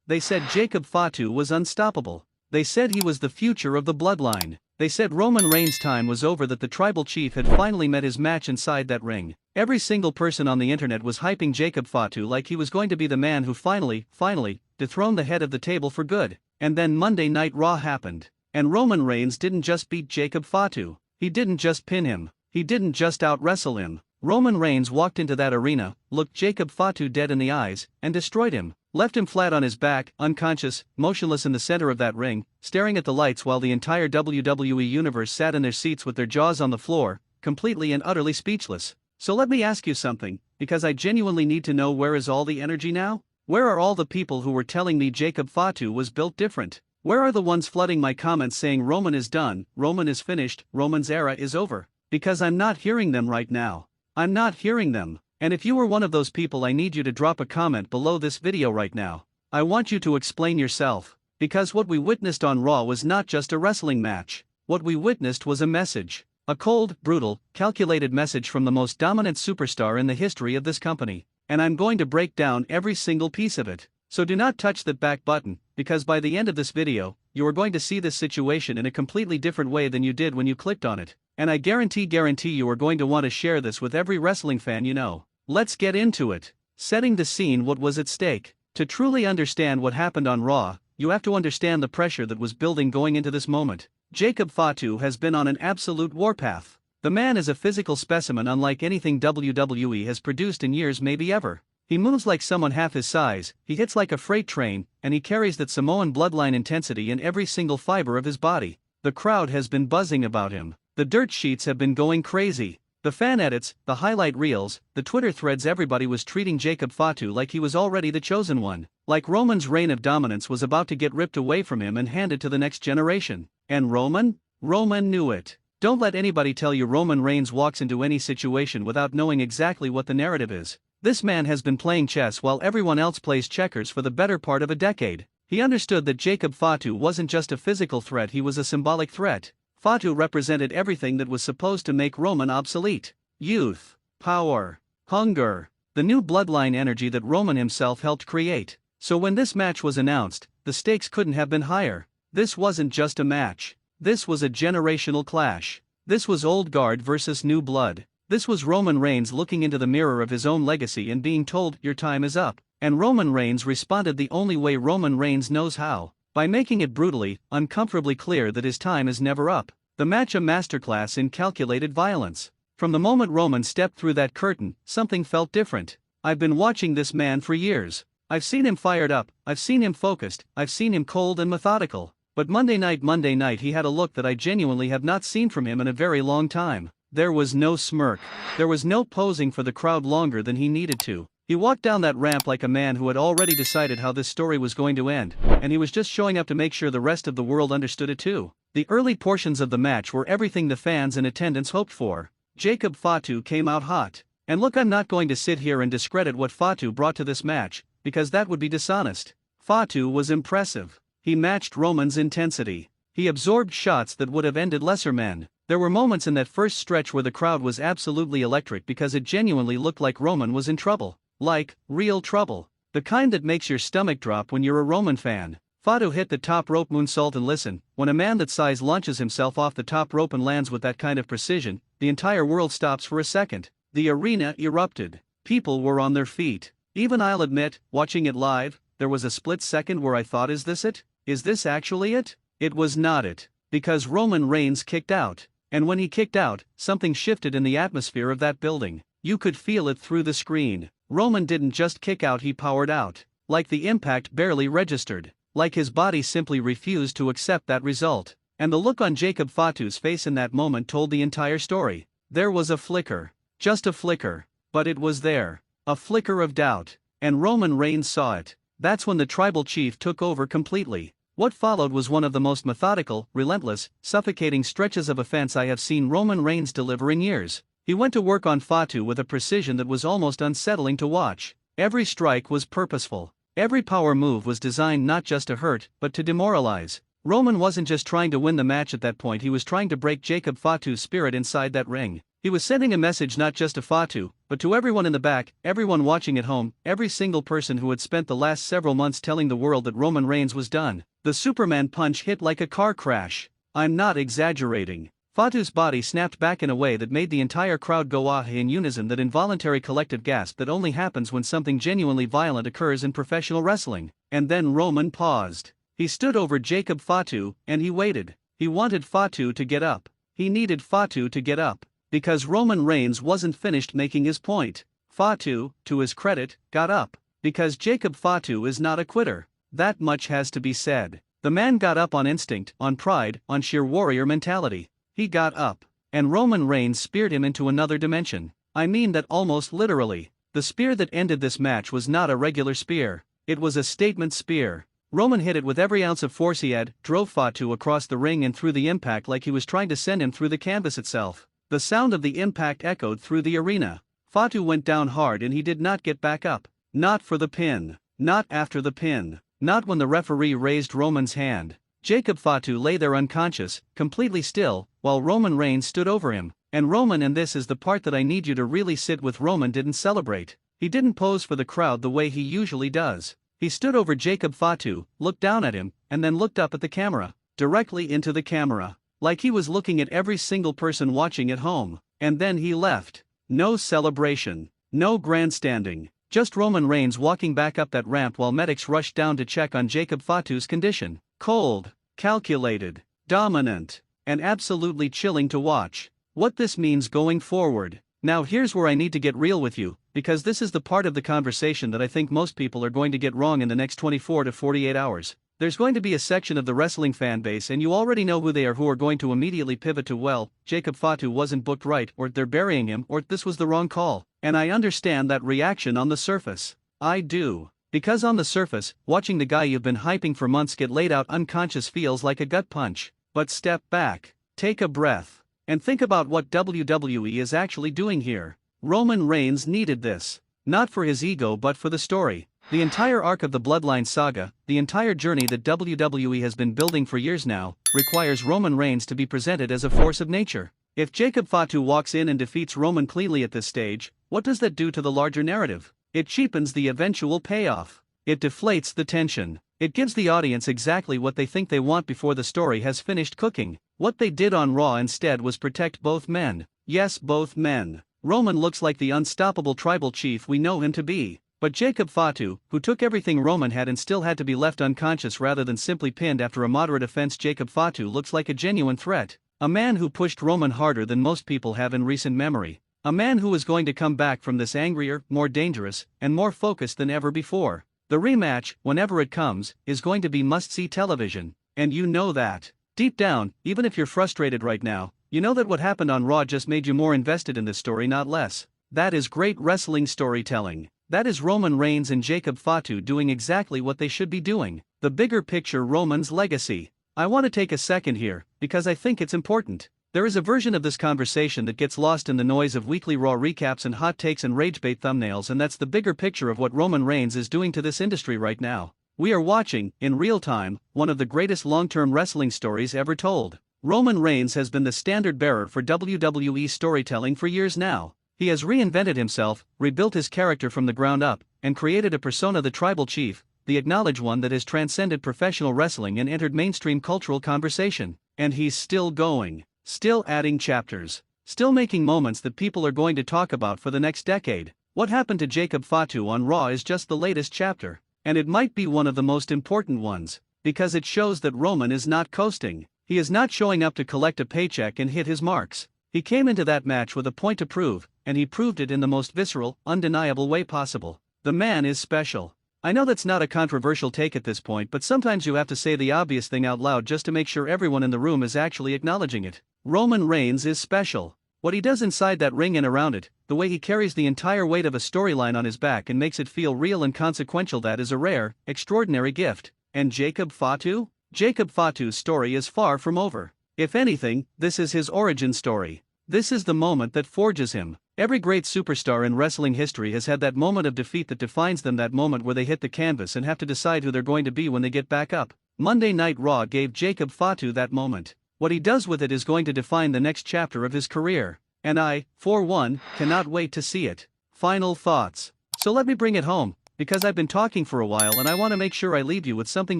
They said Jacob Fatu was unstoppable. They said he was the future of the bloodline. They said Roman Reigns' time was over, that the tribal chief had finally met his match inside that ring. Every single person on the internet was hyping Jacob Fatu like he was going to be the man who finally dethroned the head of the table for good. And then Monday Night Raw happened. And Roman Reigns didn't just beat Jacob Fatu. He didn't just pin him. He didn't just out-wrestle him. Roman Reigns walked into that arena, looked Jacob Fatu dead in the eyes, and destroyed him. Left him flat on his back, unconscious, motionless in the center of that ring, staring at the lights while the entire WWE Universe sat in their seats with their jaws on the floor, completely and utterly speechless. So let me ask you something, because I genuinely need to know, where is all the energy now? Where are all the people who were telling me Jacob Fatu was built different? Where are the ones flooding my comments saying Roman is done, Roman is finished, Roman's era is over? Because I'm not hearing them right now. I'm not hearing them. And if you were one of those people, I need you to drop a comment below this video right now. I want you to explain yourself. Because what we witnessed on Raw was not just a wrestling match. What we witnessed was a message. A cold, brutal, calculated message from the most dominant superstar in the history of this company. And I'm going to break down every single piece of it. So do not touch that back button, because by the end of this video, you are going to see this situation in a completely different way than you did when you clicked on it. And I guarantee you are going to want to share this with every wrestling fan you know. Let's get into it. Setting the scene, what was at stake? To truly understand what happened on Raw, you have to understand the pressure that was building going into this moment. Jacob Fatu has been on an absolute warpath. The man is a physical specimen unlike anything WWE has produced in years, maybe ever. He moves like someone half his size, he hits like a freight train, and he carries that Samoan bloodline intensity in every single fiber of his body. The crowd has been buzzing about him. The dirt sheets have been going crazy. The fan edits, the highlight reels, the Twitter threads, everybody was treating Jacob Fatu like he was already the chosen one. Like Roman's reign of dominance was about to get ripped away from him and handed to the next generation. And Roman knew it. Don't let anybody tell you Roman Reigns walks into any situation without knowing exactly what the narrative is. This man has been playing chess while everyone else plays checkers for the better part of a decade. He understood that Jacob Fatu wasn't just a physical threat, he was a symbolic threat. Fatu represented everything that was supposed to make Roman obsolete. Youth, power, hunger, the new bloodline energy that Roman himself helped create. So when this match was announced, the stakes couldn't have been higher. This wasn't just a match. This was a generational clash. This was old guard versus new blood. This was Roman Reigns looking into the mirror of his own legacy and being told, your time is up. And Roman Reigns responded the only way Roman Reigns knows how. By making it brutally, uncomfortably clear that his time is never up. The match a masterclass in calculated violence. From the moment Roman stepped through that curtain, something felt different. I've been watching this man for years. I've seen him fired up, I've seen him focused, I've seen him cold and methodical. But Monday night he had a look that I genuinely have not seen from him in a very long time. There was no smirk. There was no posing for the crowd longer than he needed to. He walked down that ramp like a man who had already decided how this story was going to end, and he was just showing up to make sure the rest of the world understood it too. The early portions of the match were everything the fans in attendance hoped for. Jacob Fatu came out hot. And look, I'm not going to sit here and discredit what Fatu brought to this match, because that would be dishonest. Fatu was impressive. He matched Roman's intensity. He absorbed shots that would have ended lesser men. There were moments in that first stretch where the crowd was absolutely electric because it genuinely looked like Roman was in trouble. Like, real trouble. The kind that makes your stomach drop when you're a Roman fan. Fatu hit the top rope moonsault, and listen, when a man that size launches himself off the top rope and lands with that kind of precision, the entire world stops for a second. The arena erupted. People were on their feet. Even I'll admit, watching it live, there was a split second where I thought, is this it? Is this actually it? It was not it. Because Roman Reigns kicked out. And when he kicked out, something shifted in the atmosphere of that building. You could feel it through the screen. Roman didn't just kick out, he powered out. Like the impact barely registered. Like his body simply refused to accept that result. And the look on Jacob Fatu's face in that moment told the entire story. There was a flicker. Just a flicker. But it was there. A flicker of doubt. And Roman Reigns saw it. That's when the tribal chief took over completely. What followed was one of the most methodical, relentless, suffocating stretches of offense I have seen Roman Reigns deliver in years. He went to work on Fatu with a precision that was almost unsettling to watch. Every strike was purposeful. Every power move was designed not just to hurt, but to demoralize. Roman wasn't just trying to win the match at that point, he was trying to break Jacob Fatu's spirit inside that ring. He was sending a message not just to Fatu, but to everyone in the back, everyone watching at home, every single person who had spent the last several months telling the world that Roman Reigns was done. The Superman punch hit like a car crash. I'm not exaggerating. Fatu's body snapped back in a way that made the entire crowd go ah in unison, that involuntary collective gasp that only happens when something genuinely violent occurs in professional wrestling. And then Roman paused. He stood over Jacob Fatu, and he waited. He wanted Fatu to get up. He needed Fatu to get up. Because Roman Reigns wasn't finished making his point. Fatu, to his credit, got up. Because Jacob Fatu is not a quitter. That much has to be said. The man got up on instinct, on pride, on sheer warrior mentality. He got up. And Roman Reigns speared him into another dimension. I mean that almost literally. The spear that ended this match was not a regular spear. It was a statement spear. Roman hit it with every ounce of force he had, drove Fatu across the ring and threw the impact like he was trying to send him through the canvas itself. The sound of the impact echoed through the arena. Fatu went down hard and he did not get back up. Not for the pin. Not after the pin. Not when the referee raised Roman's hand. Jacob Fatu lay there unconscious, completely still, while Roman Reigns stood over him. And Roman, and this is the part that I need you to really sit with, Roman didn't celebrate. He didn't pose for the crowd the way he usually does. He stood over Jacob Fatu, looked down at him, and then looked up at the camera. Directly into the camera. Like he was looking at every single person watching at home. And then he left. No celebration. No grandstanding. Just Roman Reigns walking back up that ramp while medics rushed down to check on Jacob Fatu's condition. Cold, calculated, dominant, and absolutely chilling to watch. What this means going forward. Now here's where I need to get real with you, because this is the part of the conversation that I think most people are going to get wrong in the next 24 to 48 hours. There's going to be a section of the wrestling fan base, and you already know who they are, who are going to immediately pivot to, well, Jacob Fatu wasn't booked right, or they're burying him, or this was the wrong call. And I understand that reaction on the surface. I do. Because on the surface, watching the guy you've been hyping for months get laid out unconscious feels like a gut punch. But step back, take a breath, and think about what WWE is actually doing here. Roman Reigns needed this. Not for his ego but for the story. The entire arc of the Bloodline saga, the entire journey that WWE has been building for years now, requires Roman Reigns to be presented as a force of nature. If Jacob Fatu walks in and defeats Roman cleanly at this stage, what does that do to the larger narrative? It cheapens the eventual payoff. It deflates the tension. It gives the audience exactly what they think they want before the story has finished cooking. What they did on Raw instead was protect both men. Yes, both men. Roman looks like the unstoppable tribal chief we know him to be. But Jacob Fatu, who took everything Roman had and still had to be left unconscious rather than simply pinned after a moderate offense, Jacob Fatu looks like a genuine threat. A man who pushed Roman harder than most people have in recent memory. A man who is going to come back from this angrier, more dangerous, and more focused than ever before. The rematch, whenever it comes, is going to be must-see television. And you know that. Deep down, even if you're frustrated right now, you know that what happened on Raw just made you more invested in this story, not less. That is great wrestling storytelling. That is Roman Reigns and Jacob Fatu doing exactly what they should be doing. The bigger picture, Roman's legacy. I want to take a second here, because I think it's important. There is a version of this conversation that gets lost in the noise of weekly Raw recaps and hot takes and ragebait thumbnails, and that's the bigger picture of what Roman Reigns is doing to this industry right now. We are watching, in real time, one of the greatest long-term wrestling stories ever told. Roman Reigns has been the standard bearer for WWE storytelling for years now. He has reinvented himself, rebuilt his character from the ground up, and created a persona, the tribal chief, the acknowledged one that has transcended professional wrestling and entered mainstream cultural conversation. And he's still going, still adding chapters, still making moments that people are going to talk about for the next decade. What happened to Jacob Fatu on Raw is just the latest chapter, and it might be one of the most important ones, because it shows that Roman is not coasting. He is not showing up to collect a paycheck and hit his marks. He came into that match with a point to prove, and he proved it in the most visceral, undeniable way possible. The man is special. I know that's not a controversial take at this point, but sometimes you have to say the obvious thing out loud just to make sure everyone in the room is actually acknowledging it. Roman Reigns is special. What he does inside that ring and around it, the way he carries the entire weight of a storyline on his back and makes it feel real and consequential, that is a rare, extraordinary gift. And Jacob Fatu? Jacob Fatu's story is far from over. If anything, this is his origin story. This is the moment that forges him. Every great superstar in wrestling history has had that moment of defeat that defines them, that moment where they hit the canvas and have to decide who they're going to be when they get back up. Monday Night Raw gave Jacob Fatu that moment. What he does with it is going to define the next chapter of his career. and I, for one, cannot wait to see it. Final thoughts. So let me bring it home, because I've been talking for a while and I want to make sure I leave you with something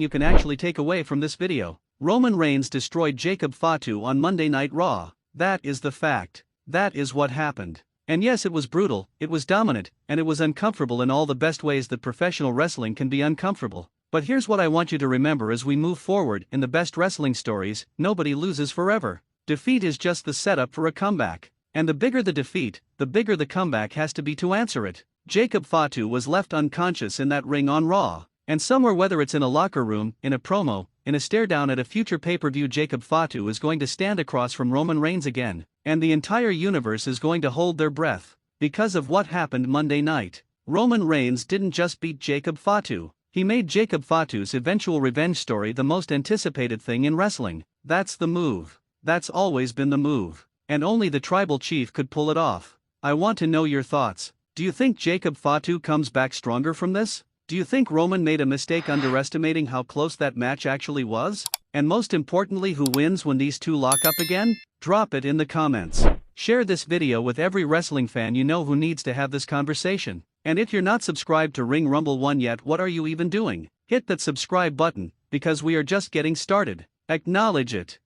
you can actually take away from this video. Roman Reigns destroyed Jacob Fatu on Monday Night Raw. That is the fact. That is what happened. And yes, it was brutal, it was dominant, and it was uncomfortable in all the best ways that professional wrestling can be uncomfortable. But here's what I want you to remember as we move forward in the best wrestling stories: nobody loses forever. Defeat is just the setup for a comeback. And the bigger the defeat, the bigger the comeback has to be to answer it. Jacob Fatu was left unconscious in that ring on Raw. And somewhere, whether it's in a locker room, in a promo, in a stare down at a future pay-per-view, Jacob Fatu is going to stand across from Roman Reigns again, and the entire universe is going to hold their breath. Because of what happened Monday night, Roman Reigns didn't just beat Jacob Fatu, he made Jacob Fatu's eventual revenge story the most anticipated thing in wrestling. That's the move. That's always been the move. And only the tribal chief could pull it off. I want to know your thoughts. Do you think Jacob Fatu comes back stronger from this? Do you think Roman made a mistake underestimating how close that match actually was? And most importantly, who wins when these two lock up again? Drop it in the comments. Share this video with every wrestling fan you know who needs to have this conversation. And if you're not subscribed to Ring Rumble 1 yet, what are you even doing? Hit that subscribe button, because we are just getting started. Acknowledge it.